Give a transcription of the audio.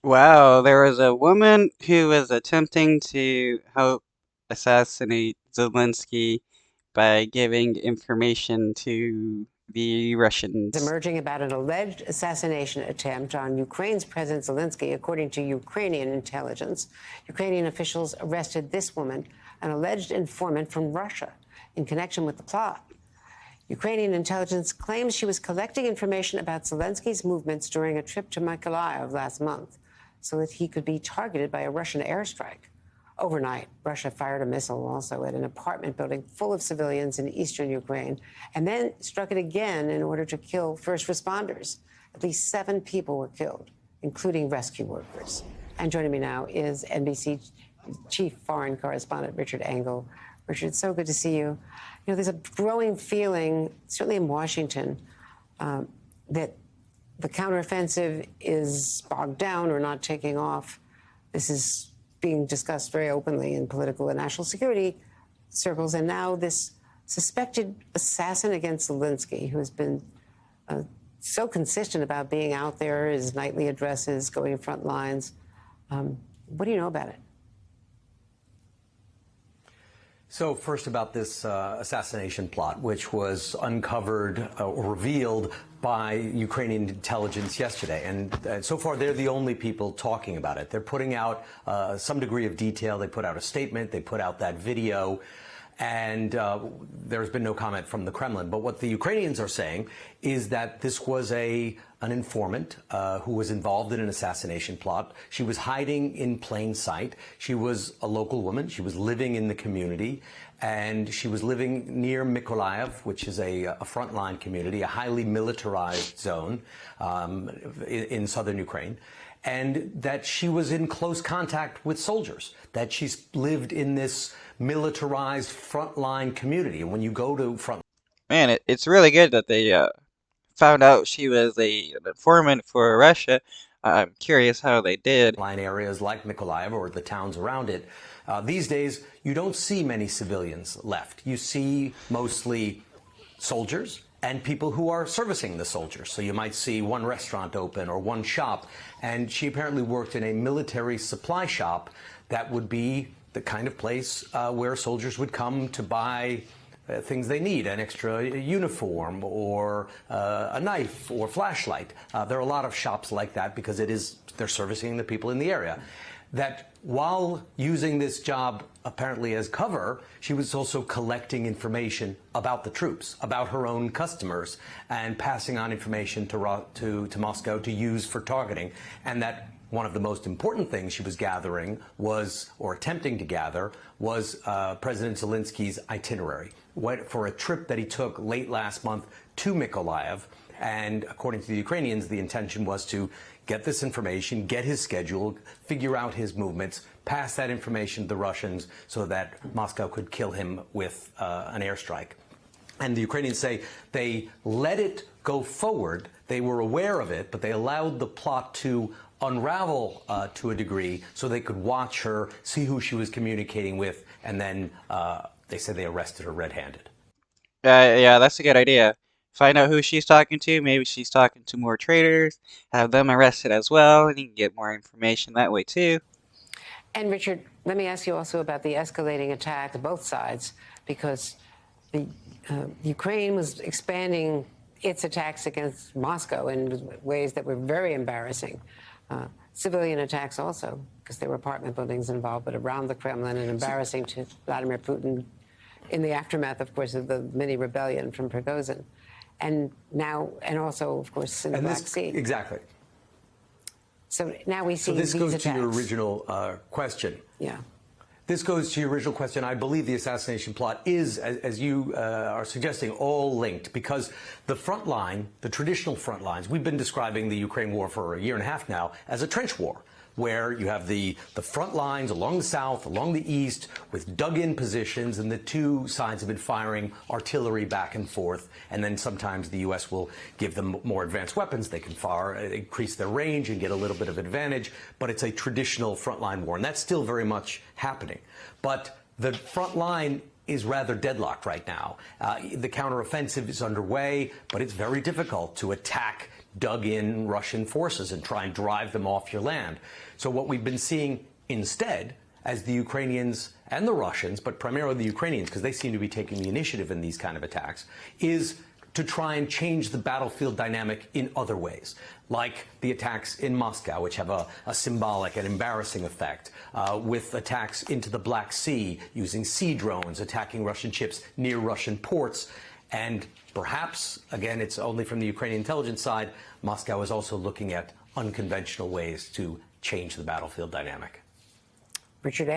Wow, there was a woman who was attempting to help assassinate Zelensky by giving information to the Russians. Emerging about an alleged assassination attempt on Ukraine's President Zelensky, according to Ukrainian intelligence. Ukrainian officials arrested this woman, an alleged informant from Russia, in connection with the plot. Ukrainian intelligence claims she was collecting information about Zelensky's movements during a trip to Mykolaiv last month so that he could be targeted by a Russian airstrike. Overnight, Russia fired a missile also at an apartment building full of civilians in eastern Ukraine, and then struck it again in order to kill first responders. At least 7 people were killed, including rescue workers. And joining me now is NBC chief foreign correspondent Richard Engel. Richard, it's so good to see you. You know, there's a growing feeling, certainly in Washington, that the counteroffensive is bogged down or not taking off. This is being discussed very openly in political and national security circles. And now this suspected assassin against Zelensky, who has been so consistent about being out there, his nightly addresses, going in front lines. What do you know about it? So first about this assassination plot, which was uncovered or revealed by Ukrainian intelligence yesterday. And so far, they're the only people talking about it. They're putting out some degree of detail. They put out a statement. They put out that video. And there's been no comment from the Kremlin. But what the Ukrainians are saying is that this was an informant who was involved in an assassination plot. She was hiding in plain sight. She was a local woman. She was living in the community. And she was living near Mykolaiv, which is a frontline community, a highly militarized zone in southern Ukraine. And that she was in close contact with soldiers, that she's lived in this militarized frontline community. And when you go to front, Man, it's really good that they found out she was an informant for Russia. I'm curious how they did. line areas like Mykolaiv or the towns around it, these days you don't see many civilians left. You see mostly soldiers and people who are servicing the soldiers. So you might see one restaurant open or one shop. And she apparently worked in a military supply shop that would be the kind of place where soldiers would come to buy things they need, an extra uniform or a knife or flashlight. There are a lot of shops like that because they're servicing the people in the area. That while using this job apparently as cover, she was also collecting information about the troops, about her own customers, and passing on information to Moscow to use for targeting. And that one of the most important things she was gathering was, or attempting to gather, was President Zelensky's itinerary for a trip that he took late last month to Mykolaiv. And according to the Ukrainians, the intention was to get this information, get his schedule, figure out his movements, pass that information to the Russians so that Moscow could kill him with an airstrike. And the Ukrainians say they let it go forward. They were aware of it, but they allowed the plot to unravel to a degree so they could watch her, see who she was communicating with, and then they said they arrested her red-handed. Yeah, that's a good idea. Find out who she's talking to. Maybe she's talking to more traitors. Have them arrested as well, and you can get more information that way too. And Richard, let me ask you also about the escalating attack on both sides, because the Ukraine was expanding its attacks against Moscow in ways that were very embarrassing. Civilian attacks also, because there were apartment buildings involved, but around the Kremlin, and embarrassing to Vladimir Putin in the aftermath, of course, of the mini rebellion from Prigozhin. And now, and also, of course, in the Black Sea. Exactly. So now we see this these goes attacks. to your original question. Yeah. This goes to your original question. I believe the assassination plot is, as you are suggesting, all linked, because the front line, the traditional front lines, we've been describing the Ukraine war for a year and a half now as a trench war, where you have the front lines along the south, along the east, with dug-in positions, and the two sides have been firing artillery back and forth. And then sometimes the U.S. will give them more advanced weapons. They can increase their range and get a little bit of advantage. But it's a traditional frontline war, and that's still very much happening. But the front line is rather deadlocked right now. The counteroffensive is underway, but it's very difficult to attack dug in Russian forces and try and drive them off your land. So what we've been seeing instead, as the Ukrainians and the Russians, but primarily the Ukrainians, because they seem to be taking the initiative in these kind of attacks, is to try and change the battlefield dynamic in other ways, like the attacks in Moscow, which have a symbolic and embarrassing effect, with attacks into the Black Sea using sea drones, attacking Russian ships near Russian ports. And perhaps, again, it's only from the Ukrainian intelligence side, Moscow is also looking at unconventional ways to change the battlefield dynamic. Richard